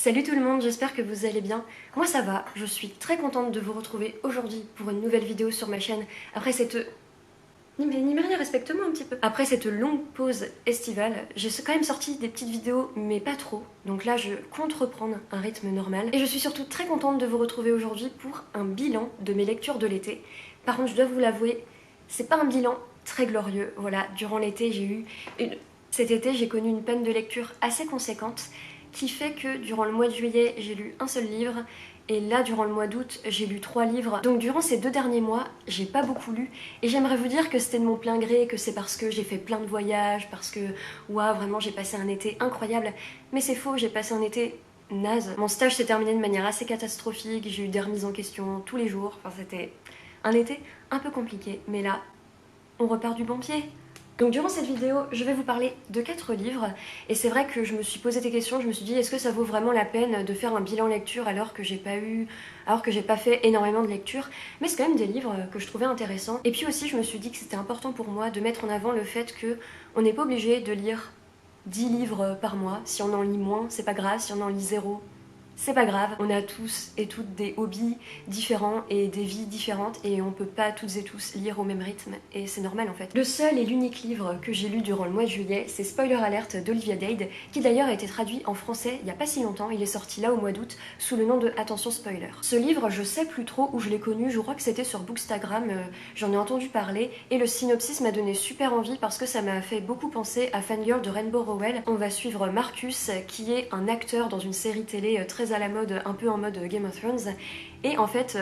Salut tout le monde, j'espère que vous allez bien. Moi ça va, je suis très contente de vous retrouver aujourd'hui pour une nouvelle vidéo sur ma chaîne. Après cette... Niméria, respecte-moi un petit peu. Après cette longue pause estivale, j'ai quand même sorti des petites vidéos, mais pas trop. Donc là, je compte reprendre un rythme normal. Et je suis surtout très contente de vous retrouver aujourd'hui pour un bilan de mes lectures de l'été. Par contre, je dois vous l'avouer, c'est pas un bilan très glorieux. Voilà, durant l'été, Cet été, j'ai connu une peine de lecture assez conséquente, qui fait que durant le mois de juillet, j'ai lu un seul livre, et là, durant le mois d'août, j'ai lu 3 livres. Donc durant ces 2 derniers mois, j'ai pas beaucoup lu, et j'aimerais vous dire que c'était de mon plein gré, que c'est parce que j'ai fait plein de voyages, parce que, waouh, vraiment, j'ai passé un été incroyable. Mais c'est faux, j'ai passé un été naze. Mon stage s'est terminé de manière assez catastrophique, j'ai eu des remises en question tous les jours, enfin c'était un été un peu compliqué, mais là, on repart du bon pied. Donc durant cette vidéo, je vais vous parler de 4 livres, et c'est vrai que je me suis posé des questions, je me suis dit est-ce que ça vaut vraiment la peine de faire un bilan lecture alors que j'ai pas fait énormément de lecture, mais c'est quand même des livres que je trouvais intéressants. Et puis aussi je me suis dit que c'était important pour moi de mettre en avant le fait que on n'est pas obligé de lire 10 livres par mois. Si on en lit moins, c'est pas grave, si on en lit 0, c'est pas grave, on a tous et toutes des hobbies différents et des vies différentes et on peut pas toutes et tous lire au même rythme et c'est normal en fait. Le seul et l'unique livre que j'ai lu durant le mois de juillet, c'est Spoiler Alert d'Olivia Dade, qui d'ailleurs a été traduit en français il y a pas si longtemps, il est sorti là au mois d'août sous le nom de Attention Spoiler. Ce livre, je sais plus trop où je l'ai connu, je crois que c'était sur Bookstagram, j'en ai entendu parler et le synopsis m'a donné super envie parce que ça m'a fait beaucoup penser à Fangirl de Rainbow Rowell. On va suivre Marcus qui est un acteur dans une série télé très à la mode, un peu en mode Game of Thrones, et en fait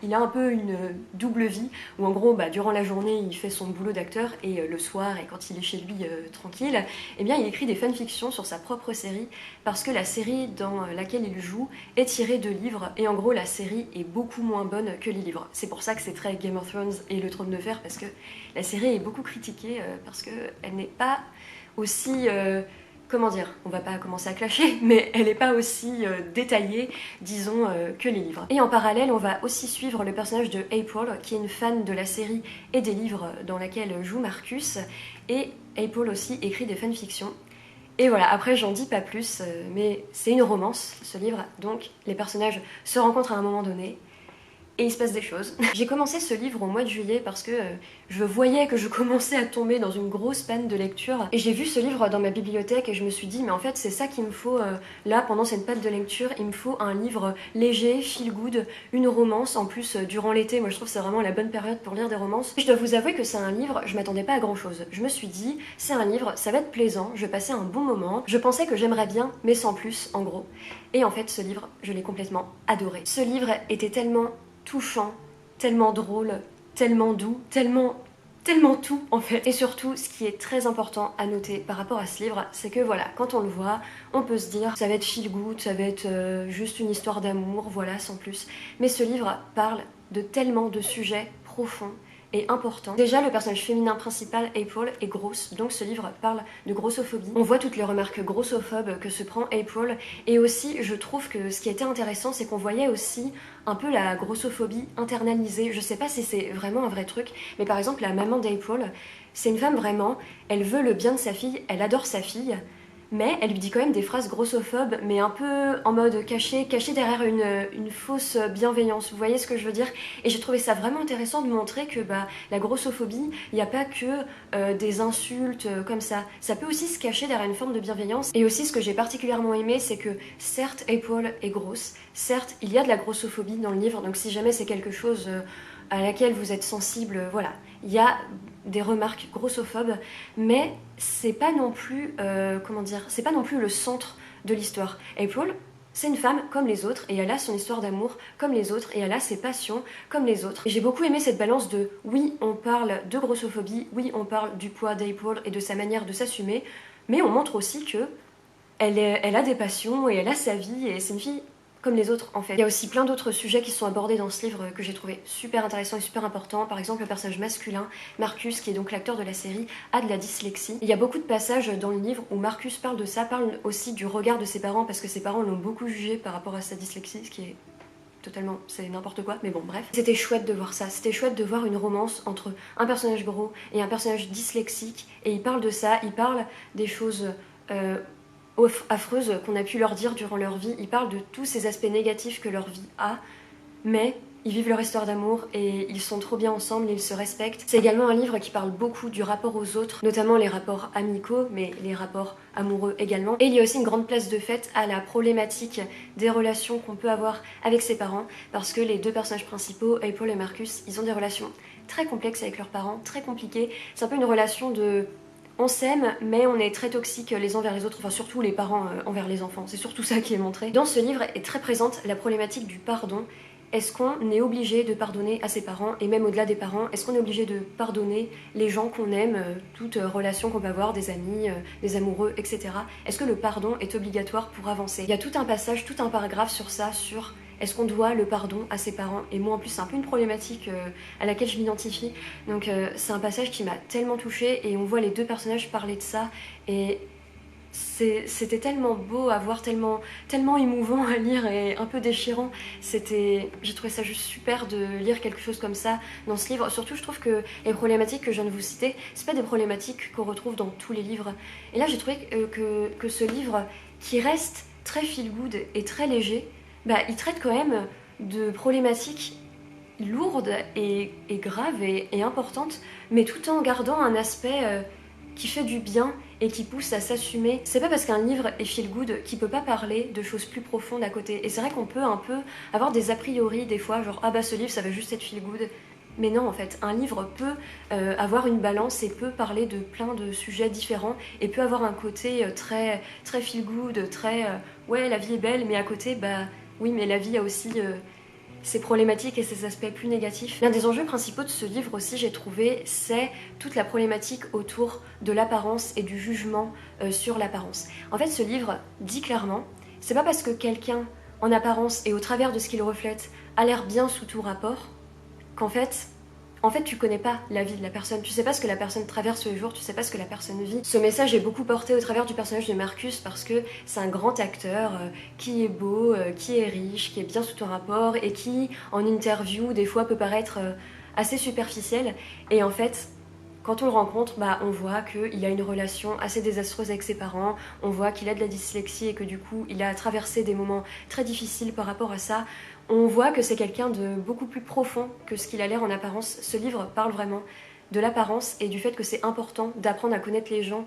il a un peu une double vie où en gros durant la journée il fait son boulot d'acteur et le soir et quand il est chez lui tranquille, eh bien il écrit des fanfictions sur sa propre série parce que la série dans laquelle il joue est tirée de livres et en gros la série est beaucoup moins bonne que les livres. C'est pour ça que c'est très Game of Thrones et le Trône de Fer, parce que la série est beaucoup critiquée parce qu'elle n'est pas aussi... comment dire, on va pas commencer à clasher, mais elle n'est pas aussi détaillée, disons, que les livres. Et en parallèle, on va aussi suivre le personnage de April, qui est une fan de la série et des livres dans laquelle joue Marcus, et April aussi écrit des fanfictions. Et voilà, après j'en dis pas plus, mais c'est une romance, ce livre, donc les personnages se rencontrent à un moment donné, et il se passe des choses. J'ai commencé ce livre au mois de juillet parce que je voyais que je commençais à tomber dans une grosse panne de lecture. Et j'ai vu ce livre dans ma bibliothèque et je me suis dit mais en fait c'est ça qu'il me faut là pendant cette panne de lecture. Il me faut un livre léger, feel good, une romance. En plus durant l'été, moi je trouve que c'est vraiment la bonne période pour lire des romances. Et je dois vous avouer que c'est un livre, je m'attendais pas à grand chose. Je me suis dit c'est un livre, ça va être plaisant, je vais passer un bon moment. Je pensais que j'aimerais bien mais sans plus en gros. Et en fait ce livre, je l'ai complètement adoré. Ce livre était tellement touchant, tellement drôle, tellement doux, tellement tout en fait. Et surtout, ce qui est très important à noter par rapport à ce livre, c'est que voilà, quand on le voit, on peut se dire ça va être feel good, ça va être juste une histoire d'amour, voilà, sans plus. Mais ce livre parle de tellement de sujets profonds et important. Déjà, le personnage féminin principal, April, est grosse, donc ce livre parle de grossophobie. On voit toutes les remarques grossophobes que se prend April, et aussi, je trouve que ce qui était intéressant, c'est qu'on voyait aussi un peu la grossophobie internalisée. Je sais pas si c'est vraiment un vrai truc, mais par exemple, la maman d'April, c'est une femme vraiment, elle veut le bien de sa fille, elle adore sa fille, mais elle lui dit quand même des phrases grossophobes, mais un peu en mode caché derrière une fausse bienveillance. Vous voyez ce que je veux dire? Et j'ai trouvé ça vraiment intéressant de montrer que la grossophobie, il n'y a pas que des insultes comme ça. Ça peut aussi se cacher derrière une forme de bienveillance. Et aussi, ce que j'ai particulièrement aimé, c'est que certes, April est grosse, certes, il y a de la grossophobie dans le livre, donc si jamais c'est quelque chose à laquelle vous êtes sensible, voilà, il y a des remarques grossophobes, mais c'est pas non plus, comment dire, c'est pas non plus le centre de l'histoire. April, c'est une femme comme les autres, et elle a son histoire d'amour comme les autres, et elle a ses passions comme les autres. Et j'ai beaucoup aimé cette balance de, oui, on parle de grossophobie, oui, on parle du poids d'April et de sa manière de s'assumer, mais on montre aussi que elle a des passions, et elle a sa vie, et c'est une fille comme les autres en fait. Il y a aussi plein d'autres sujets qui sont abordés dans ce livre que j'ai trouvé super intéressant et super important. Par exemple, le personnage masculin, Marcus, qui est donc l'acteur de la série, a de la dyslexie. Il y a beaucoup de passages dans le livre où Marcus parle de ça, parle aussi du regard de ses parents, parce que ses parents l'ont beaucoup jugé par rapport à sa dyslexie, ce qui est totalement, c'est n'importe quoi, mais bon bref. C'était chouette de voir ça, c'était chouette de voir une romance entre un personnage gros et un personnage dyslexique, et il parle de ça, il parle des choses affreuses qu'on a pu leur dire durant leur vie. Ils parlent de tous ces aspects négatifs que leur vie a, mais ils vivent leur histoire d'amour et ils sont trop bien ensemble, ils se respectent. C'est également un livre qui parle beaucoup du rapport aux autres, notamment les rapports amicaux, mais les rapports amoureux également. Et il y a aussi une grande place de fait à la problématique des relations qu'on peut avoir avec ses parents, parce que les deux personnages principaux, April et Marcus, ils ont des relations très complexes avec leurs parents, très compliquées. C'est un peu une relation de... On s'aime, mais on est très toxiques les uns vers les autres, enfin surtout les parents envers les enfants, c'est surtout ça qui est montré. Dans ce livre est très présente la problématique du pardon. Est-ce qu'on est obligé de pardonner à ses parents, et même au-delà des parents, est-ce qu'on est obligé de pardonner les gens qu'on aime, toute relation qu'on peut avoir, des amis, des amoureux, etc. Est-ce que le pardon est obligatoire pour avancer? Il y a tout un passage, tout un paragraphe sur ça, sur est-ce qu'on doit le pardon à ses parents? Et moi en plus c'est un peu une problématique à laquelle je m'identifie, donc c'est un passage qui m'a tellement touchée, et on voit les deux personnages parler de ça, et c'était tellement beau à voir, tellement émouvant à lire et un peu déchirant. J'ai trouvé ça juste super de lire quelque chose comme ça dans ce livre. Surtout je trouve que les problématiques que je viens de vous citer, c'est pas des problématiques qu'on retrouve dans tous les livres. Et là j'ai trouvé que ce livre, qui reste très feel good et très léger, bah, il traite quand même de problématiques lourdes et graves et importantes, mais tout en gardant un aspect qui fait du bien et qui pousse à s'assumer. C'est pas parce qu'un livre est feel good qu'il peut pas parler de choses plus profondes à côté. Et c'est vrai qu'on peut un peu avoir des a priori des fois, genre ah bah ce livre ça va juste être feel good. Mais non, en fait, un livre peut avoir une balance et peut parler de plein de sujets différents et peut avoir un côté très feel good, très ouais la vie est belle, mais à côté bah oui mais la vie a aussi ses problématiques et ses aspects plus négatifs. L'un des enjeux principaux de ce livre aussi, j'ai trouvé, c'est toute la problématique autour de l'apparence et du jugement sur l'apparence. En fait, ce livre dit clairement, c'est pas parce que quelqu'un, en apparence et au travers de ce qu'il reflète, a l'air bien sous tout rapport, qu'en fait, tu connais pas la vie de la personne, tu sais pas ce que la personne traverse tous les jours, tu sais pas ce que la personne vit. Ce message est beaucoup porté au travers du personnage de Marcus parce que c'est un grand acteur qui est beau, qui est riche, qui est bien sous ton rapport et qui, en interview, des fois peut paraître assez superficiel. Et en fait, quand on le rencontre, bah, on voit qu'il a une relation assez désastreuse avec ses parents, on voit qu'il a de la dyslexie et que du coup, il a traversé des moments très difficiles par rapport à ça. On voit que c'est quelqu'un de beaucoup plus profond que ce qu'il a l'air en apparence. Ce livre parle vraiment de l'apparence et du fait que c'est important d'apprendre à connaître les gens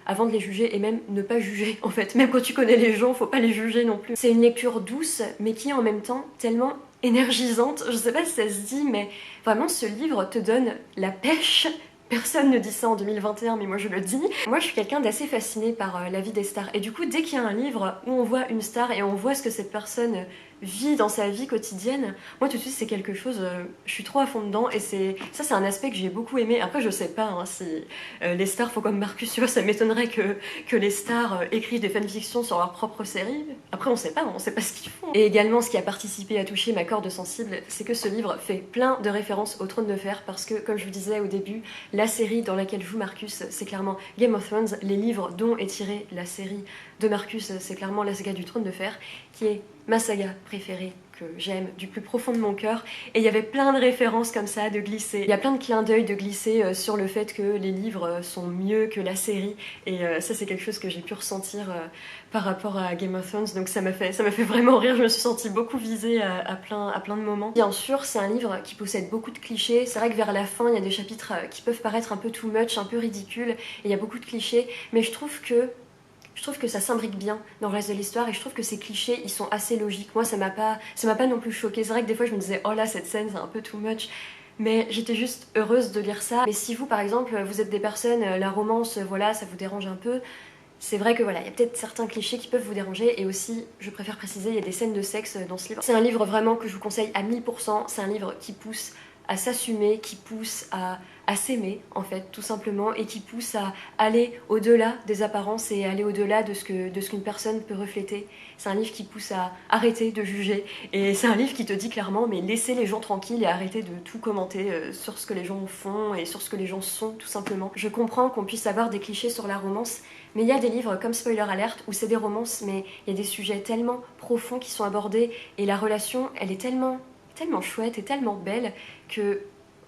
avant de les juger et même ne pas juger en fait. Même quand tu connais les gens, faut pas les juger non plus. C'est une lecture douce mais qui est en même temps tellement énergisante. Je sais pas si ça se dit mais vraiment ce livre te donne la pêche. Personne ne dit ça en 2021, mais moi je le dis. Moi je suis quelqu'un d'assez fasciné par la vie des stars. Et du coup, dès qu'il y a un livre où on voit une star et on voit ce que cette personne vit dans sa vie quotidienne, moi tout de suite c'est quelque chose, je suis trop à fond dedans et c'est un aspect que j'ai beaucoup aimé. Après je sais pas hein, si les stars font comme Marcus, tu vois, ça m'étonnerait que les stars écrivent des fanfictions sur leur propre série. Après on sait pas ce qu'ils font. Et également ce qui a participé à toucher ma corde sensible, c'est que ce livre fait plein de références au Trône de Fer parce que comme je vous disais au début, la série dans laquelle joue Marcus c'est clairement Game of Thrones, les livres dont est tirée la série de Marcus c'est clairement la saga du Trône de Fer qui est ma saga préférée que j'aime du plus profond de mon cœur et il y avait plein de références comme ça de glisser. Il y a plein de clins d'œil de glisser sur le fait que les livres sont mieux que la série et ça c'est quelque chose que j'ai pu ressentir par rapport à Game of Thrones donc ça m'a fait vraiment rire, je me suis sentie beaucoup visée à plein de moments. Bien sûr c'est un livre qui possède beaucoup de clichés, c'est vrai que vers la fin il y a des chapitres qui peuvent paraître un peu too much, un peu ridicules et il y a beaucoup de clichés mais je trouve que ça s'imbrique bien dans le reste de l'histoire et je trouve que ces clichés ils sont assez logiques. Moi ça m'a pas non plus choquée. C'est vrai que des fois je me disais oh là cette scène c'est un peu too much mais j'étais juste heureuse de lire ça. Mais si vous par exemple vous êtes des personnes, la romance voilà ça vous dérange un peu, c'est vrai que voilà, il y a peut-être certains clichés qui peuvent vous déranger et aussi, je préfère préciser, il y a des scènes de sexe dans ce livre. C'est un livre vraiment que je vous conseille à 1000%, c'est un livre qui pousse à s'assumer, qui pousse à s'aimer en fait tout simplement et qui pousse à aller au-delà des apparences et aller au-delà de ce qu'une personne peut refléter. C'est un livre qui pousse à arrêter de juger et c'est un livre qui te dit clairement mais laissez les gens tranquilles et arrêtez de tout commenter sur ce que les gens font et sur ce que les gens sont tout simplement. Je comprends qu'on puisse avoir des clichés sur la romance mais il y a des livres comme Spoiler Alert où c'est des romances mais il y a des sujets tellement profonds qui sont abordés et la relation elle est tellement chouette et tellement belle que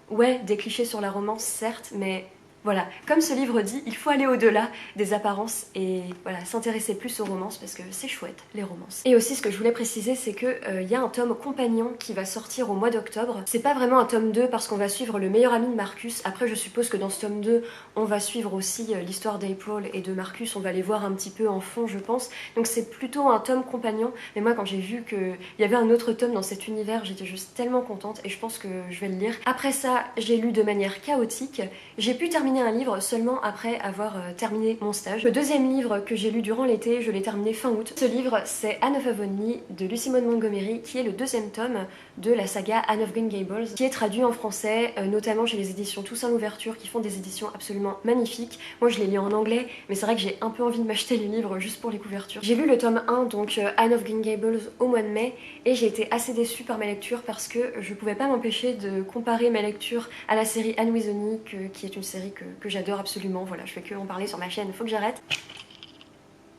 ouais des clichés sur la romance certes mais Voilà, comme ce livre dit, il faut aller au-delà des apparences et voilà, s'intéresser plus aux romances parce que c'est chouette, les romances. Et aussi, ce que je voulais préciser, c'est que y a un tome compagnon qui va sortir au mois d'octobre. C'est pas vraiment un tome 2 parce qu'on va suivre le meilleur ami de Marcus. Après, je suppose que dans ce tome 2, on va suivre aussi l'histoire d'April et de Marcus. On va les voir un petit peu en fond, je pense. Donc c'est plutôt un tome compagnon. Mais moi, quand j'ai vu qu'il y avait un autre tome dans cet univers, j'étais juste tellement contente et je pense que je vais le lire. Après ça, j'ai lu de manière chaotique. J'ai pu terminer un livre seulement après avoir terminé mon stage. Le deuxième livre que j'ai lu durant l'été, je l'ai terminé fin août. Ce livre, c'est Anne of Avonlea de Lucy Maud Montgomery, qui est le deuxième tome de la saga Anne of Green Gables, qui est traduit en français, notamment chez les éditions Toussaint Louverture, qui font des éditions absolument magnifiques. Moi, je les lis en anglais, mais c'est vrai que j'ai un peu envie de m'acheter les livres juste pour les couvertures. J'ai lu le tome 1, donc Anne of Green Gables, au mois de mai, et j'ai été assez déçue par ma lecture parce que je pouvais pas m'empêcher de comparer ma lecture à la série Anne with an E, qui est une série que j'adore absolument. Voilà, je fais que en parler sur ma chaîne, faut que j'arrête.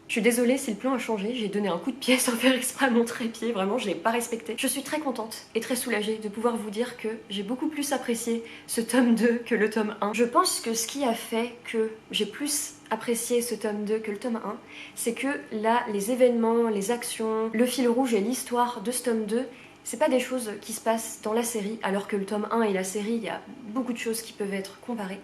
Je suis désolée si le plan a changé, j'ai donné un coup de pied sans faire exprès à mon trépied, vraiment je l'ai pas respecté. Je suis très contente et très soulagée de pouvoir vous dire que j'ai beaucoup plus apprécié ce tome 2 que le tome 1. Je pense que ce qui a fait que j'ai plus apprécié ce tome 2 que le tome 1, c'est que là, les événements, les actions, le fil rouge et l'histoire de ce tome 2, c'est pas des choses qui se passent dans la série, alors que le tome 1 et la série, il y a beaucoup de choses qui peuvent être comparées.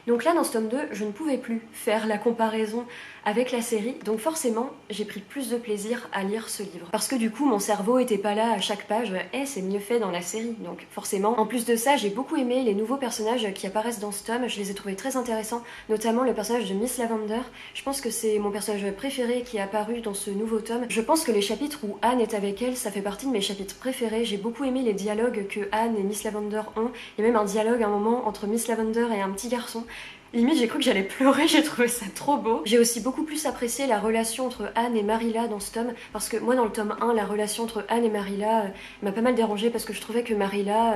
Donc là, dans ce tome 2, je ne pouvais plus faire la comparaison avec la série, donc forcément, j'ai pris plus de plaisir à lire ce livre. Parce que du coup, mon cerveau était pas là à chaque page, c'est mieux fait dans la série, donc forcément. En plus de ça, j'ai beaucoup aimé les nouveaux personnages qui apparaissent dans ce tome, je les ai trouvés très intéressants, notamment le personnage de Miss Lavender. Je pense que c'est mon personnage préféré qui est apparu dans ce nouveau tome. Je pense que les chapitres où Anne est avec elle, ça fait partie de mes chapitres préférés. J'ai beaucoup aimé les dialogues que Anne et Miss Lavender ont. Il y a même un dialogue à un moment entre Miss Lavender et un petit garçon. Limite, j'ai cru que j'allais pleurer, j'ai trouvé ça trop beau. J'ai aussi beaucoup plus apprécié la relation entre Anne et Marilla dans ce tome, parce que moi dans le tome 1, la relation entre Anne et Marilla m'a pas mal dérangée parce que je trouvais que Marilla,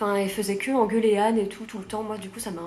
elle faisait que engueuler Anne et tout le temps. Moi du coup ça m'a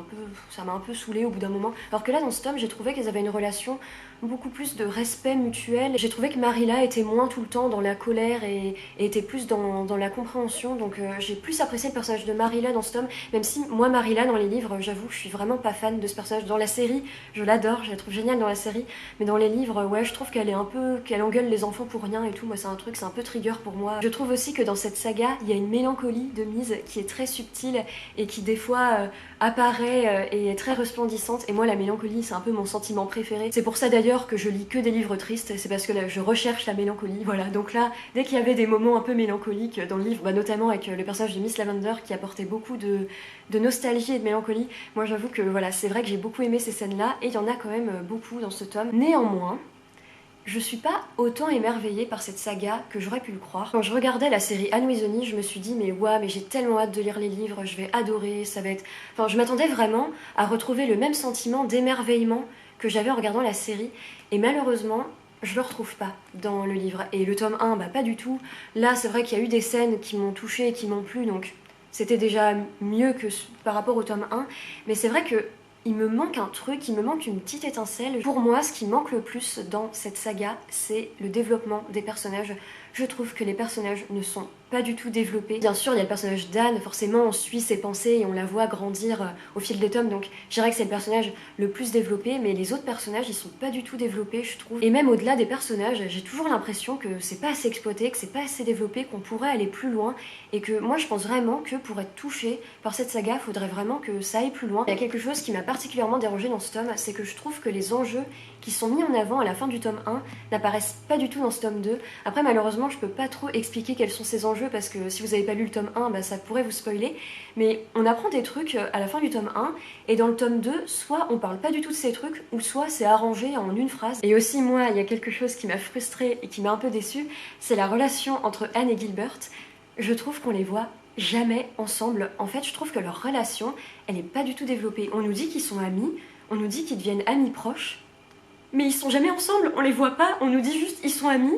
un peu saoulée au bout d'un moment. Alors que là dans ce tome, j'ai trouvé qu'ils avaient une relation beaucoup plus de respect mutuel. J'ai trouvé que Marilla était moins tout le temps dans la colère et était plus dans la compréhension, donc j'ai plus apprécié le personnage de Marilla dans ce tome, même si moi Marilla dans les livres, j'avoue, je suis vraiment pas fan de ce personnage. Dans la série, je l'adore, je la trouve géniale dans la série, mais dans les livres, ouais, je trouve qu'elle est un peu, qu'elle engueule les enfants pour rien et tout. Moi c'est un truc, c'est un peu trigger pour moi. Je trouve aussi que dans cette saga, il y a une mélancolie de Mise qui est très subtile et qui des fois apparaît et est très resplendissante, et moi la mélancolie c'est un peu mon sentiment préféré. C'est pour ça d'ailleurs que je lis que des livres tristes, c'est parce que là, je recherche la mélancolie, voilà. Donc là, dès qu'il y avait des moments un peu mélancoliques dans le livre, notamment avec le personnage de Miss Lavender qui apportait beaucoup de nostalgie et de mélancolie, moi j'avoue que voilà, c'est vrai que j'ai beaucoup aimé ces scènes-là, et il y en a quand même beaucoup dans ce tome. Néanmoins, je suis pas autant émerveillée par cette saga que j'aurais pu le croire. Quand je regardais la série Anne with an E, je me suis dit mais ouais, mais j'ai tellement hâte de lire les livres, je vais adorer, ça va être... Enfin, je m'attendais vraiment à retrouver le même sentiment d'émerveillement que j'avais en regardant la série, et malheureusement, je le retrouve pas dans le livre. Et le tome 1, bah pas du tout. Là, c'est vrai qu'il y a eu des scènes qui m'ont touchée et qui m'ont plu, donc c'était déjà mieux que par rapport au tome 1, mais c'est vrai que il me manque un truc, il me manque une petite étincelle. Pour moi, ce qui manque le plus dans cette saga, c'est le développement des personnages. Je trouve que les personnages ne sont pas du tout développés. Bien sûr, il y a le personnage d'Anne, forcément on suit ses pensées et on la voit grandir au fil des tomes, donc je dirais que c'est le personnage le plus développé, mais les autres personnages, ils sont pas du tout développés, je trouve. Et même au-delà des personnages, j'ai toujours l'impression que c'est pas assez exploité, que c'est pas assez développé, qu'on pourrait aller plus loin, et que moi je pense vraiment que pour être touché par cette saga, il faudrait vraiment que ça aille plus loin. Il y a quelque chose qui m'a particulièrement dérangée dans ce tome, c'est que je trouve que les enjeux qui sont mis en avant à la fin du tome 1 n'apparaissent pas du tout dans ce tome 2. Après, malheureusement, je peux pas trop expliquer quels sont ces enjeux parce que si vous avez pas lu le tome 1, bah, ça pourrait vous spoiler. Mais on apprend des trucs à la fin du tome 1, et dans le tome 2, soit on parle pas du tout de ces trucs, ou soit c'est arrangé en une phrase. Et aussi, moi, il y a quelque chose qui m'a frustrée et qui m'a un peu déçue, c'est la relation entre Anne et Gilbert. Je trouve qu'on les voit jamais ensemble. En fait, je trouve que leur relation, elle est pas du tout développée. On nous dit qu'ils sont amis, on nous dit qu'ils deviennent amis proches, mais ils sont jamais ensemble, on les voit pas, on nous dit juste ils sont amis,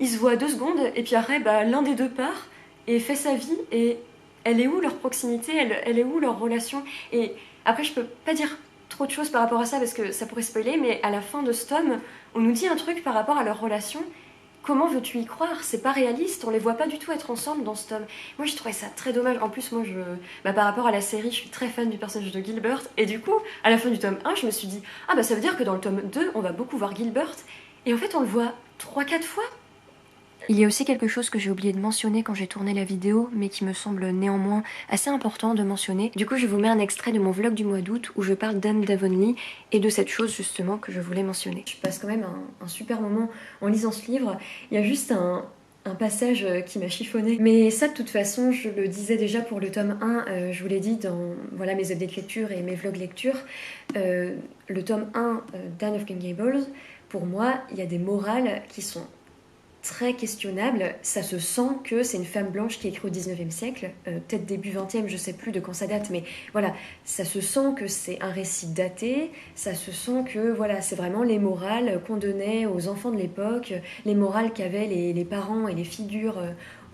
ils se voient 2 secondes, et puis après, bah, l'un des deux part et fait sa vie, et elle est où leur proximité, elle est où leur relation? Et après, je peux pas dire trop de choses par rapport à ça parce que ça pourrait spoiler, mais à la fin de ce tome, on nous dit un truc par rapport à leur relation, comment veux-tu y croire? C'est pas réaliste, on les voit pas du tout être ensemble dans ce tome. Moi j'ai trouvé ça très dommage. En plus moi par rapport à la série, je suis très fan du personnage de Gilbert. Et du coup, à la fin du tome 1, je me suis dit, ah bah ça veut dire que dans le tome 2, on va beaucoup voir Gilbert. Et en fait on le voit 3-4 fois. Il y a aussi quelque chose que j'ai oublié de mentionner quand j'ai tourné la vidéo, mais qui me semble néanmoins assez important de mentionner. Du coup, je vous mets un extrait de mon vlog du mois d'août où je parle d'Anne Devonley et de cette chose justement que je voulais mentionner. Je passe quand même un super moment en lisant ce livre. Il y a juste un passage qui m'a chiffonné. Mais ça, de toute façon, je le disais déjà pour le tome 1, je vous l'ai dit dans voilà, mes updates lecture et mes vlogs lecture. Le tome 1 d'Anne of Green Gables, pour moi, il y a des morales qui sont très questionnable. Ça se sent que c'est une femme blanche qui écrit au 19e siècle, peut-être début 20e, je sais plus de quand ça date, mais voilà, ça se sent que c'est un récit daté, ça se sent que voilà, c'est vraiment les morales qu'on donnait aux enfants de l'époque, les morales qu'avaient les parents et les figures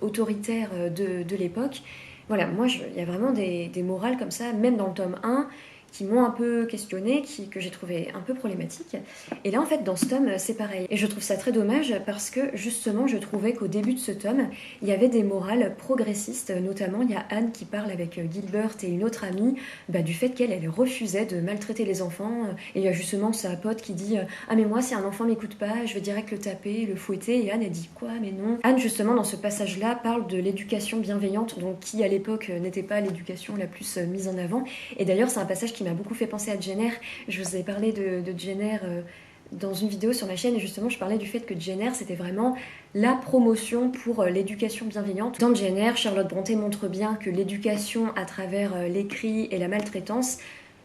autoritaires de l'époque. Voilà, moi, il y a vraiment des morales comme ça, même dans le tome 1, qui m'ont un peu questionné, que j'ai trouvé un peu problématique. Et là, en fait, dans ce tome, c'est pareil. Et je trouve ça très dommage parce que, justement, je trouvais qu'au début de ce tome, il y avait des morales progressistes. Notamment, il y a Anne qui parle avec Gilbert et une autre amie du fait qu'elle refusait de maltraiter les enfants. Et il y a justement sa pote qui dit « Ah mais moi, si un enfant m'écoute pas, je vais direct le taper, le fouetter. » Et Anne, elle dit « Quoi? Mais non. » Anne, justement, dans ce passage-là, parle de l'éducation bienveillante, donc qui, à l'époque, n'était pas l'éducation la plus mise en avant. Et d'ailleurs, c'est un passage qui m'a beaucoup fait penser à Jenner. Je vous ai parlé de Jenner dans une vidéo sur ma chaîne et justement je parlais du fait que Jenner c'était vraiment la promotion pour l'éducation bienveillante. Dans Jenner, Charlotte Brontë montre bien que l'éducation à travers l'écrit et la maltraitance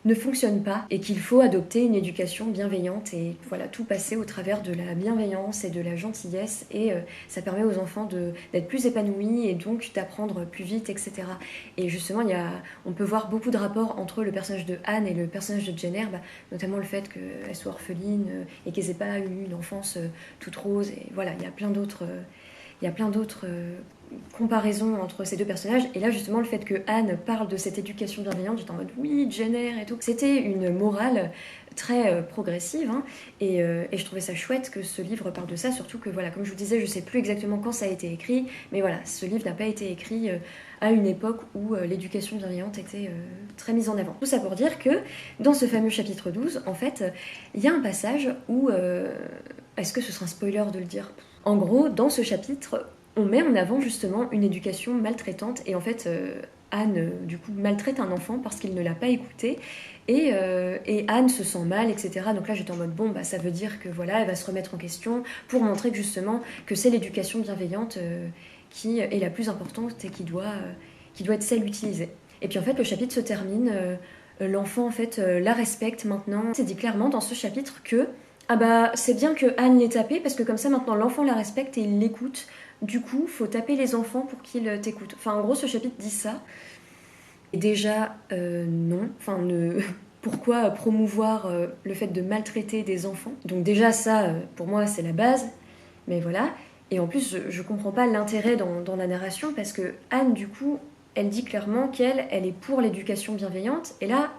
ne fonctionne pas et qu'il faut adopter une éducation bienveillante et voilà, tout passer au travers de la bienveillance et de la gentillesse et ça permet aux enfants d'être plus épanouis et donc d'apprendre plus vite, etc. Et justement, on peut voir beaucoup de rapports entre le personnage de Anne et le personnage de Jenner, notamment le fait qu'elle soit orpheline et qu'elle n'ait pas eu une enfance toute rose et voilà, il y a plein d'autres comparaison entre ces deux personnages. Et là, justement, le fait que Anne parle de cette éducation bienveillante, j'étais en mode oui, Jenner et tout. C'était une morale très progressive hein, et je trouvais ça chouette que ce livre parle de ça, surtout que voilà, comme je vous disais, je sais plus exactement quand ça a été écrit, mais voilà, ce livre n'a pas été écrit à une époque où l'éducation bienveillante était très mise en avant. Tout ça pour dire que dans ce fameux chapitre 12, en fait, il y a un passage où est-ce que ce sera un spoiler de le dire? En gros, dans ce chapitre, on met en avant justement une éducation maltraitante et en fait Anne du coup maltraite un enfant parce qu'il ne l'a pas écouté et Anne se sent mal, etc. Donc là j'étais en mode bon ça veut dire que voilà, elle va se remettre en question pour montrer que justement que c'est l'éducation bienveillante qui est la plus importante et qui doit être celle utilisée. Et puis en fait le chapitre se termine, l'enfant en fait la respecte maintenant. C'est dit clairement dans ce chapitre que c'est bien que Anne l'ait tapée parce que comme ça maintenant l'enfant la respecte et il l'écoute. Du coup, faut taper les enfants pour qu'ils t'écoutent. Enfin, en gros, ce chapitre dit ça. Et déjà, non. Enfin, pourquoi promouvoir le fait de maltraiter des enfants? Donc déjà, ça, pour moi, c'est la base. Mais voilà. Et en plus, je comprends pas l'intérêt dans la narration parce que Anne, du coup, elle dit clairement qu'elle est pour l'éducation bienveillante. Et là,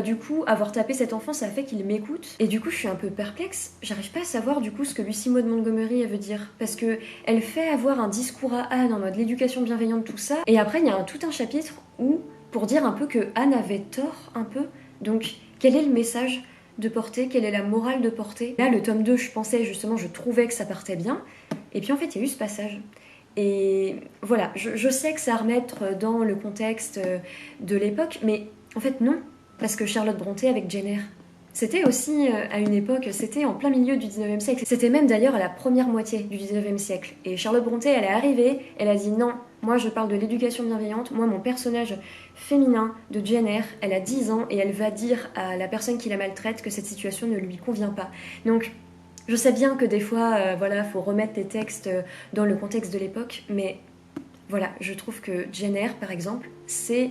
du coup, avoir tapé cet enfant, ça a fait qu'il m'écoute. Et du coup, je suis un peu perplexe. J'arrive pas à savoir du coup ce que Lucy Maud Montgomery elle veut dire. Parce que elle fait avoir un discours à Anne en mode l'éducation bienveillante, tout ça. Et après, il y a tout un chapitre où, pour dire un peu que Anne avait tort, un peu. Donc, quel est le message de porter? Quelle est la morale de porter? Là, le tome 2, je pensais justement, je trouvais que ça partait bien. Et puis en fait, il y a eu ce passage. Et voilà, je sais que ça à remettre dans le contexte de l'époque, mais en fait, non. Parce que Charlotte Brontë avec Jenner, c'était aussi à une époque, c'était en plein milieu du 19e siècle. C'était même d'ailleurs à la première moitié du 19e siècle. Et Charlotte Brontë, elle est arrivée, elle a dit non, moi je parle de l'éducation bienveillante, moi mon personnage féminin de Jenner, elle a 10 ans et elle va dire à la personne qui la maltraite que cette situation ne lui convient pas. Donc je sais bien que des fois, faut remettre les textes dans le contexte de l'époque, mais voilà, je trouve que Jenner, par exemple, c'est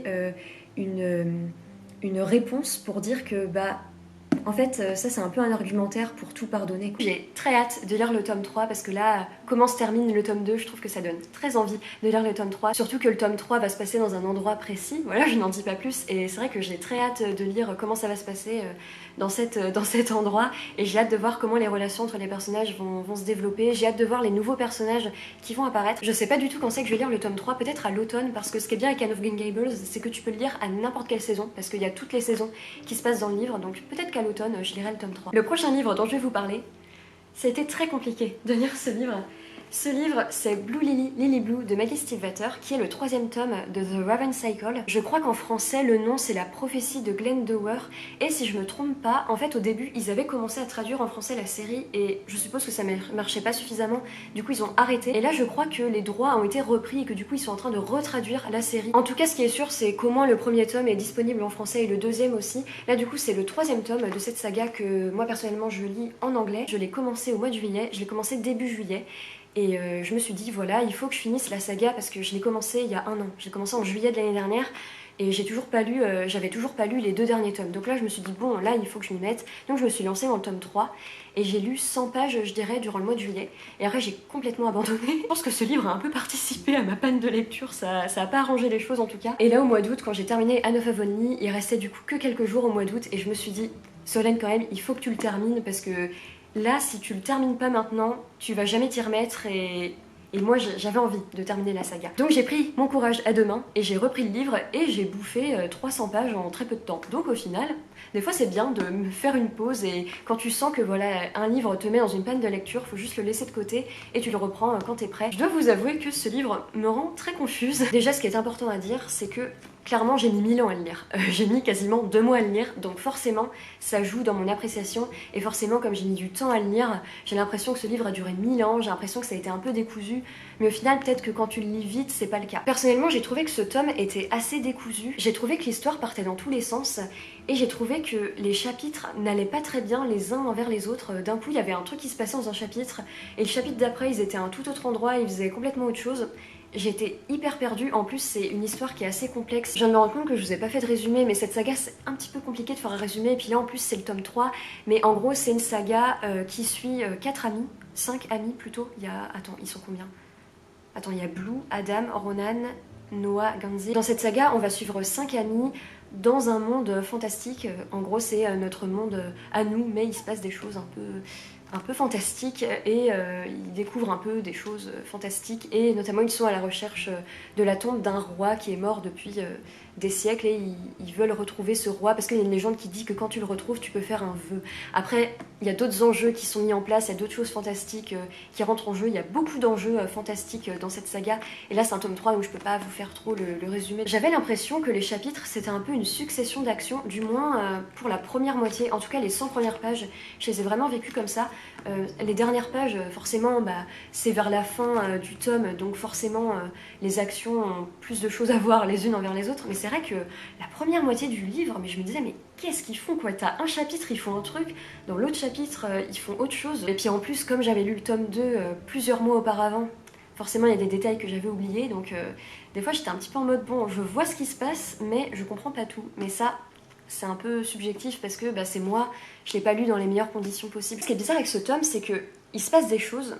une réponse pour dire que En fait, ça c'est un peu un argumentaire pour tout pardonner. J'ai très hâte de lire le tome 3 parce que là, comment se termine le tome 2, je trouve que ça donne très envie de lire le tome 3. Surtout que le tome 3 va se passer dans un endroit précis, voilà, je n'en dis pas plus. Et c'est vrai que j'ai très hâte de lire comment ça va se passer dans cet endroit. Et j'ai hâte de voir comment les relations entre les personnages vont se développer. J'ai hâte de voir les nouveaux personnages qui vont apparaître. Je sais pas du tout quand c'est que je vais lire le tome 3, peut-être à l'automne, parce que ce qui est bien avec Anne of Green Gables, c'est que tu peux le lire à n'importe quelle saison, parce qu'il y a toutes les saisons qui se passent dans le livre, donc peut-être qu'à l'automne, je lirai le tome 3. Le prochain livre dont je vais vous parler, ça a été très compliqué de lire ce livre. Ce livre, c'est Blue Lily, Lily Blue de Maggie Stiefvater, qui est le 3e tome de The Raven Cycle. Je crois qu'en français, le nom c'est La prophétie de Glenn Dower. Et si je me trompe pas, en fait au début, ils avaient commencé à traduire en français la série et je suppose que ça marchait pas suffisamment. Du coup, ils ont arrêté. Et là, je crois que les droits ont été repris et que du coup, ils sont en train de retraduire la série. En tout cas, ce qui est sûr, c'est qu'au moins le 1er tome est disponible en français et le 2e aussi. Là, du coup, c'est le 3e tome de cette saga que moi personnellement je lis en anglais. Je l'ai commencé au mois de juillet, je l'ai commencé début juillet. Et je me suis dit, voilà, il faut que je finisse la saga parce que je l'ai commencé il y a un an. J'ai commencé en juillet de l'année dernière et j'avais toujours pas lu les 2 derniers tomes. Donc là, je me suis dit, bon, là, il faut que je m'y mette. Donc je me suis lancée dans le tome 3 et j'ai lu 100 pages, je dirais, durant le mois de juillet. Et après, j'ai complètement abandonné. Je pense que ce livre a un peu participé à ma panne de lecture, ça a pas arrangé les choses en tout cas. Et là, au mois d'août, quand j'ai terminé Anne of Avonlea, il restait du coup que quelques jours au mois d'août et je me suis dit, Solène, quand même, il faut que tu le termines parce que là, si tu le termines pas maintenant, tu vas jamais t'y remettre et moi j'avais envie de terminer la saga. Donc j'ai pris mon courage à deux mains et j'ai repris le livre et j'ai bouffé 300 pages en très peu de temps. Donc au final, des fois c'est bien de me faire une pause et quand tu sens que voilà, un livre te met dans une panne de lecture, faut juste le laisser de côté et tu le reprends quand t'es prêt. Je dois vous avouer que ce livre me rend très confuse. Déjà, ce qui est important à dire, c'est que clairement, j'ai mis 1000 ans à le lire. J'ai mis quasiment 2 mois à le lire, donc forcément, ça joue dans mon appréciation. Et forcément, comme j'ai mis du temps à le lire, j'ai l'impression que ce livre a duré 1000 ans, j'ai l'impression que ça a été un peu décousu. Mais au final, peut-être que quand tu le lis vite, c'est pas le cas. Personnellement, j'ai trouvé que ce tome était assez décousu. J'ai trouvé que l'histoire partait dans tous les sens. Et j'ai trouvé que les chapitres n'allaient pas très bien les uns envers les autres. D'un coup, il y avait un truc qui se passait dans un chapitre, et le chapitre d'après, ils étaient à un tout autre endroit, ils faisaient complètement autre chose. J'étais hyper perdue, en plus c'est une histoire qui est assez complexe. Je viens de me rendre compte que je vous ai pas fait de résumé, mais cette saga c'est un petit peu compliqué de faire un résumé, et puis là en plus c'est le tome 3, mais en gros c'est une saga qui suit 4 amis, 5 amis plutôt, il y a... Attends, ils sont combien? Attends, il y a Blue, Adam, Ronan, Noah, Ganzi. Dans cette saga, on va suivre 5 amis dans un monde fantastique. En gros, c'est notre monde à nous, mais il se passe des choses un peu fantastiques et ils découvrent un peu des choses fantastiques et notamment ils sont à la recherche de la tombe d'un roi qui est mort depuis des siècles et ils veulent retrouver ce roi parce qu'il y a une légende qui dit que quand tu le retrouves tu peux faire un vœu. Après il y a d'autres enjeux qui sont mis en place, il y a d'autres choses fantastiques qui rentrent en jeu, il y a beaucoup d'enjeux fantastiques dans cette saga et là c'est un tome 3 donc je peux pas vous faire trop le résumé. J'avais l'impression que les chapitres c'était un peu une succession d'actions, du moins pour la première moitié, en tout cas les 100 premières pages, je les ai vraiment vécues comme ça. Les dernières pages, forcément, c'est vers la fin du tome, donc forcément les actions ont plus de choses à voir les unes envers les autres, mais c'est vrai que la première moitié du livre, mais je me disais mais qu'est-ce qu'ils font quoi? T'as un chapitre, ils font un truc, dans l'autre chapitre, ils font autre chose, et puis en plus comme j'avais lu le tome 2 plusieurs mois auparavant, forcément il y a des détails que j'avais oubliés, donc des fois j'étais un petit peu en mode bon, je vois ce qui se passe, mais je comprends pas tout, mais ça... c'est un peu subjectif parce que c'est moi, je l'ai pas lu dans les meilleures conditions possibles. Ce qui est bizarre avec ce tome, c'est que il se passe des choses,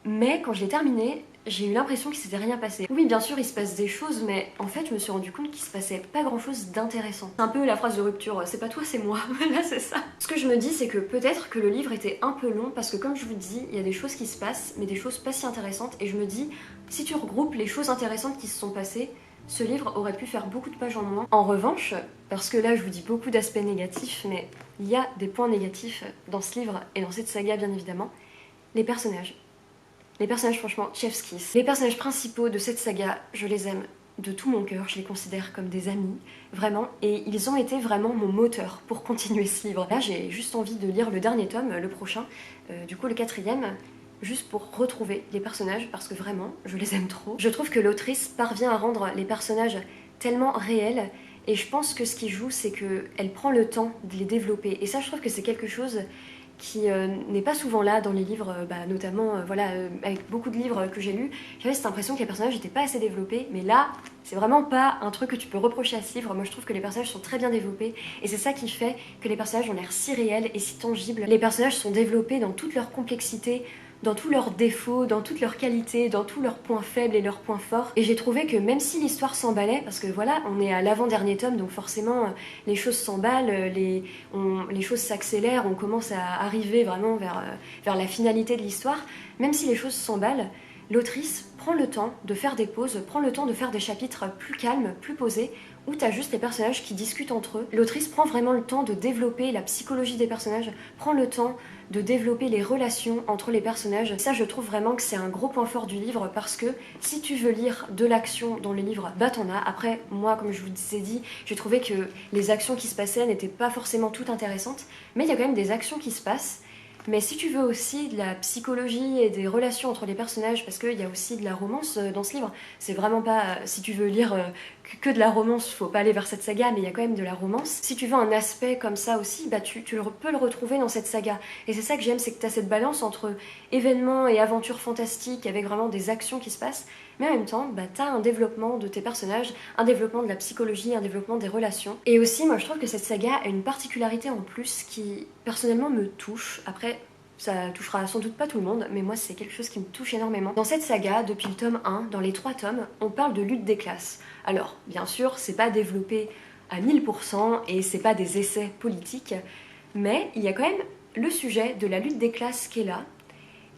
mais quand je l'ai terminé, j'ai eu l'impression qu'il s'était rien passé. Oui, bien sûr, il se passe des choses, mais en fait, je me suis rendu compte qu'il se passait pas grand chose d'intéressant. C'est un peu la phrase de rupture, c'est pas toi, c'est moi. Là, c'est ça. Ce que je me dis, c'est que peut-être que le livre était un peu long, parce que comme je vous dis, il y a des choses qui se passent, mais des choses pas si intéressantes, et je me dis, si tu regroupes les choses intéressantes qui se sont passées, ce livre aurait pu faire beaucoup de pages en moins. En revanche, parce que là je vous dis beaucoup d'aspects négatifs, mais il y a des points négatifs dans ce livre et dans cette saga bien évidemment, les personnages. Les personnages franchement, chef's kiss. Les personnages principaux de cette saga, je les aime de tout mon cœur, je les considère comme des amis, vraiment, et ils ont été vraiment mon moteur pour continuer ce livre. Là j'ai juste envie de lire le dernier tome, le prochain, du coup le 4e, juste pour retrouver les personnages parce que vraiment, je les aime trop. Je trouve que l'autrice parvient à rendre les personnages tellement réels et je pense que ce qui joue, c'est qu'elle prend le temps de les développer. Et ça, je trouve que c'est quelque chose qui n'est pas souvent là dans les livres, notamment voilà, avec beaucoup de livres que j'ai lus, j'avais cette impression que les personnages n'étaient pas assez développés, mais là, c'est vraiment pas un truc que tu peux reprocher à ce livre. Moi je trouve que les personnages sont très bien développés, et c'est ça qui fait que les personnages ont l'air si réels et si tangibles. Les personnages sont développés dans toute leur complexité, dans tous leurs défauts, dans toutes leurs qualités, dans tous leurs points faibles et leurs points forts. Et j'ai trouvé que même si l'histoire s'emballait, parce que voilà, on est à l'avant-dernier tome, donc forcément les choses s'emballent, les choses s'accélèrent, on commence à arriver vraiment vers la finalité de l'histoire, même si les choses s'emballent, l'autrice prend le temps de faire des pauses, prend le temps de faire des chapitres plus calmes, plus posés, où t'as juste les personnages qui discutent entre eux. L'autrice prend vraiment le temps de développer la psychologie des personnages, prend le temps de développer les relations entre les personnages. Ça, je trouve vraiment que c'est un gros point fort du livre, parce que si tu veux lire de l'action dans le livre, bah t'en as. Après, moi, comme je vous ai dit, j'ai trouvé que les actions qui se passaient n'étaient pas forcément toutes intéressantes, mais il y a quand même des actions qui se passent. Mais si tu veux aussi de la psychologie et des relations entre les personnages, parce qu'il y a aussi de la romance dans ce livre, c'est vraiment pas... Si tu veux lire que de la romance, faut pas aller vers cette saga, mais il y a quand même de la romance. Si tu veux un aspect comme ça aussi, bah tu peux le retrouver dans cette saga. Et c'est ça que j'aime, c'est que tu as cette balance entre événements et aventures fantastiques, avec vraiment des actions qui se passent, mais en même temps, bah, tu as un développement de tes personnages, un développement de la psychologie, un développement des relations. Et aussi, moi je trouve que cette saga a une particularité en plus qui, personnellement, me touche. Après, ça touchera sans doute pas tout le monde, mais moi c'est quelque chose qui me touche énormément. Dans cette saga, depuis le tome 1, dans les 3 tomes, on parle de lutte des classes. Alors, bien sûr, c'est pas développé à 1000% et c'est pas des essais politiques, mais il y a quand même le sujet de la lutte des classes qui est là,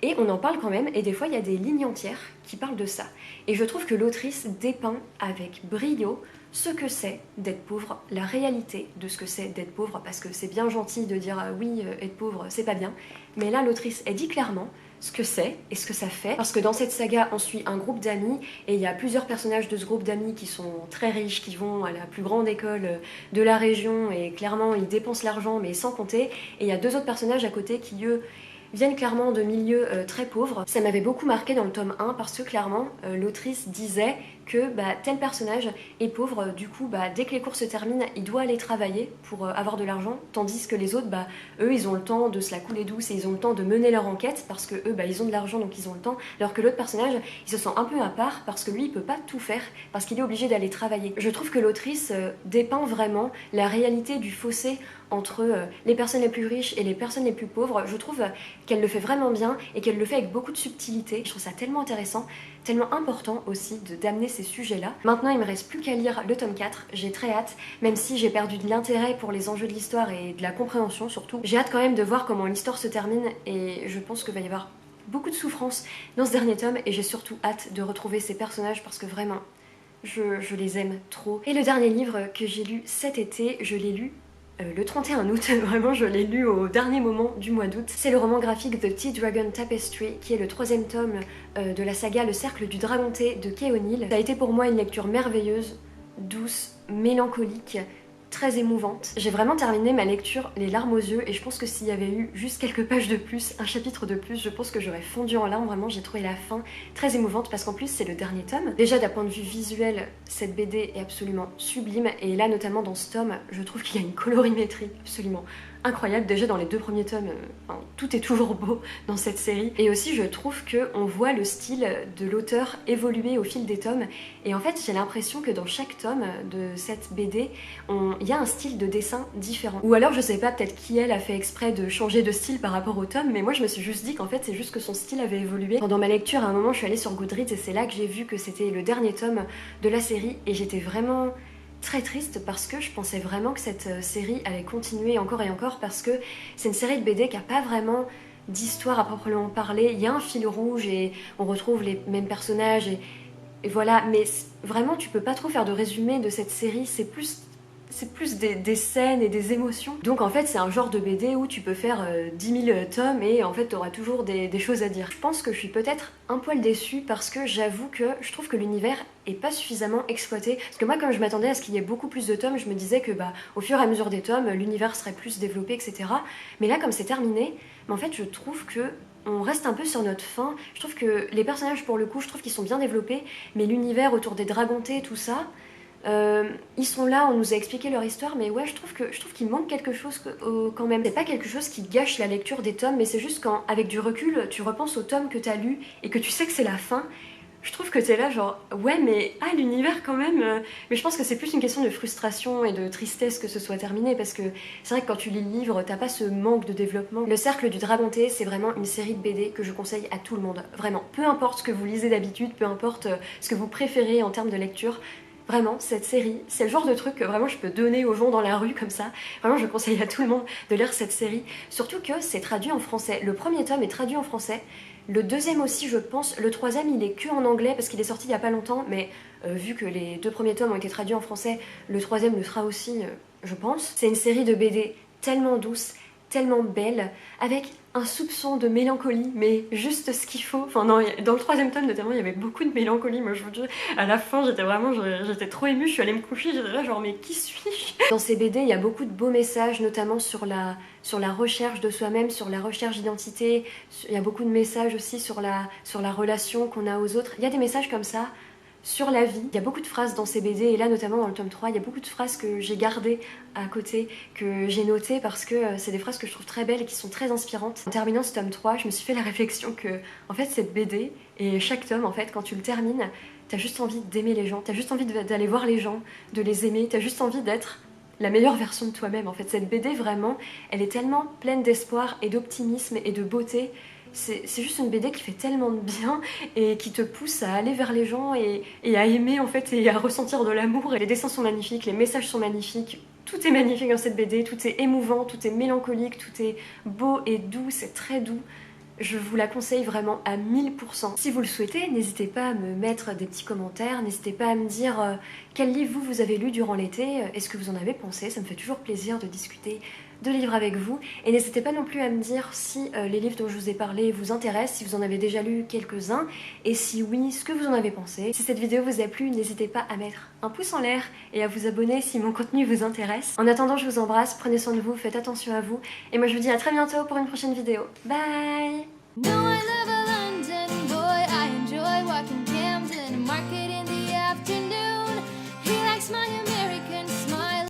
et on en parle quand même, et des fois il y a des lignes entières qui parlent de ça. Et je trouve que l'autrice dépeint avec brio ce que c'est d'être pauvre, la réalité de ce que c'est d'être pauvre, parce que c'est bien gentil de dire oui, être pauvre c'est pas bien, mais là l'autrice elle dit clairement ce que c'est et ce que ça fait, parce que dans cette saga on suit un groupe d'amis, et il y a plusieurs personnages de ce groupe d'amis qui sont très riches, qui vont à la plus grande école de la région, et clairement ils dépensent l'argent mais sans compter, et il y a 2 autres personnages à côté qui eux viennent clairement de milieux très pauvres. Ça m'avait beaucoup marqué dans le tome 1, parce que clairement l'autrice disait que tel personnage est pauvre, du coup dès que les cours se terminent, il doit aller travailler pour avoir de l'argent, tandis que les autres, eux ils ont le temps de se la couler douce, et ils ont le temps de mener leur enquête, parce que eux ils ont de l'argent donc ils ont le temps, alors que l'autre personnage il se sent un peu à part, parce que lui il peut pas tout faire, parce qu'il est obligé d'aller travailler. Je trouve que l'autrice dépeint vraiment la réalité du fossé entre les personnes les plus riches et les personnes les plus pauvres. Je trouve qu'elle le fait vraiment bien, et qu'elle le fait avec beaucoup de subtilité. Je trouve ça tellement intéressant, tellement important aussi d'amener ces sujets-là. Maintenant, il me reste plus qu'à lire le tome 4, j'ai très hâte, même si j'ai perdu de l'intérêt pour les enjeux de l'histoire et de la compréhension surtout. J'ai hâte quand même de voir comment l'histoire se termine, et je pense qu'il va y avoir beaucoup de souffrance dans ce dernier tome, et j'ai surtout hâte de retrouver ces personnages, parce que vraiment, je les aime trop. Et le dernier livre que j'ai lu cet été, je l'ai lu le 31 août, vraiment je l'ai lu au dernier moment du mois d'août. C'est le roman graphique The Tea Dragon Tapestry, qui est le 3e tome de la saga Le Cercle du Dragon Thé de Kay O'Neill. Ça a été pour moi une lecture merveilleuse, douce, mélancolique, très émouvante. J'ai vraiment terminé ma lecture les larmes aux yeux, et je pense que s'il y avait eu juste quelques pages de plus, un chapitre de plus, je pense que j'aurais fondu en larmes. Vraiment, j'ai trouvé la fin très émouvante, parce qu'en plus c'est le dernier tome. Déjà d'un point de vue visuel, cette BD est absolument sublime, et là notamment dans ce tome, je trouve qu'il y a une colorimétrie absolument incroyable. Déjà dans les 2 premiers tomes, tout est toujours beau dans cette série, et aussi je trouve qu'on voit le style de l'auteur évoluer au fil des tomes, et en fait j'ai l'impression que dans chaque tome de cette BD, il y a un style de dessin différent. Ou alors je sais pas, peut-être qui elle a fait exprès de changer de style par rapport au tome, mais moi je me suis juste dit qu'en fait c'est juste que son style avait évolué. Pendant ma lecture, à un moment je suis allée sur Goodreads, et c'est là que j'ai vu que c'était le dernier tome de la série, et j'étais vraiment très triste, parce que je pensais vraiment que cette série allait continuer encore et encore, parce que c'est une série de BD qui a pas vraiment d'histoire à proprement parler. Il y a un fil rouge et on retrouve les mêmes personnages, et voilà, mais vraiment tu peux pas trop faire de résumé de cette série, c'est plus des scènes et des émotions. Donc en fait c'est un genre de BD où tu peux faire 10 000 tomes, et en fait t'auras toujours des choses à dire. Je pense que je suis peut-être un poil déçue, parce que j'avoue que je trouve que l'univers est pas suffisamment exploité. Parce que moi, comme je m'attendais à ce qu'il y ait beaucoup plus de tomes, je me disais que au fur et à mesure des tomes, l'univers serait plus développé, etc. Mais là, comme c'est terminé, en fait je trouve que on reste un peu sur notre faim. Je trouve que les personnages, pour le coup, je trouve qu'ils sont bien développés, mais l'univers autour des Dragontés, tout ça, Ils sont là, on nous a expliqué leur histoire, mais ouais, je trouve qu'il manque quelque chose quand même. C'est pas quelque chose qui gâche la lecture des tomes, mais c'est juste quand, avec du recul, tu repenses au tome que t'as lu et que tu sais que c'est la fin. Je trouve que t'es là genre, ouais mais l'univers quand même, mais je pense que c'est plus une question de frustration et de tristesse que ce soit terminé, parce que c'est vrai que quand tu lis le livre, t'as pas ce manque de développement. Le Cercle du Dragon Thé, c'est vraiment une série de BD que je conseille à tout le monde, vraiment. Peu importe ce que vous lisez d'habitude, peu importe ce que vous préférez en termes de lecture, vraiment, cette série, c'est le genre de truc que vraiment je peux donner aux gens dans la rue comme ça. Vraiment, je conseille à tout le monde de lire cette série, surtout que c'est traduit en français. Le premier tome est traduit en français. Le deuxième aussi, je pense. Le troisième, il est que en anglais parce qu'il est sorti il y a pas longtemps, mais vu que les 2 premiers tomes ont été traduits en français, le troisième le sera aussi, je pense. C'est une série de BD tellement douce, tellement belle, avec un soupçon de mélancolie, mais juste ce qu'il faut. Enfin non, dans le troisième tome notamment, il y avait beaucoup de mélancolie. Moi je vous dis, à la fin j'étais trop émue, je suis allée me coucher, j'étais là genre mais qui suis-je? Dans ces BD, il y a beaucoup de beaux messages, notamment sur la recherche de soi-même, sur la recherche d'identité. Il y a beaucoup de messages aussi sur la relation qu'on a aux autres. Il y a des messages comme ça sur la vie. Il y a beaucoup de phrases dans ces BD, et là notamment dans le tome 3, il y a beaucoup de phrases que j'ai gardées à côté, que j'ai notées parce que c'est des phrases que je trouve très belles et qui sont très inspirantes. En terminant ce tome 3, je me suis fait la réflexion que, en fait, cette BD, et chaque tome, en fait, quand tu le termines, t'as juste envie d'aimer les gens, t'as juste envie d'aller voir les gens, de les aimer, t'as juste envie d'être la meilleure version de toi-même. En fait, cette BD, vraiment, elle est tellement pleine d'espoir et d'optimisme et de beauté. C'est juste une BD qui fait tellement de bien et qui te pousse à aller vers les gens et à aimer en fait et à ressentir de l'amour. Et les dessins sont magnifiques, les messages sont magnifiques, tout est magnifique dans cette BD, tout est émouvant, tout est mélancolique, tout est beau et doux, c'est très doux. Je vous la conseille vraiment à 1000%. Si vous le souhaitez, n'hésitez pas à me mettre des petits commentaires, n'hésitez pas à me dire quel livre vous avez lu durant l'été, est-ce que vous en avez pensé, ça me fait toujours plaisir de discuter de livres avec vous. Et n'hésitez pas non plus à me dire si les livres dont je vous ai parlé vous intéressent, si vous en avez déjà lu quelques-uns, et si oui, ce que vous en avez pensé. Si cette vidéo vous a plu, n'hésitez pas à mettre un pouce en l'air et à vous abonner si mon contenu vous intéresse. En attendant, je vous embrasse, prenez soin de vous, faites attention à vous, et moi je vous dis à très bientôt pour une prochaine vidéo. Bye!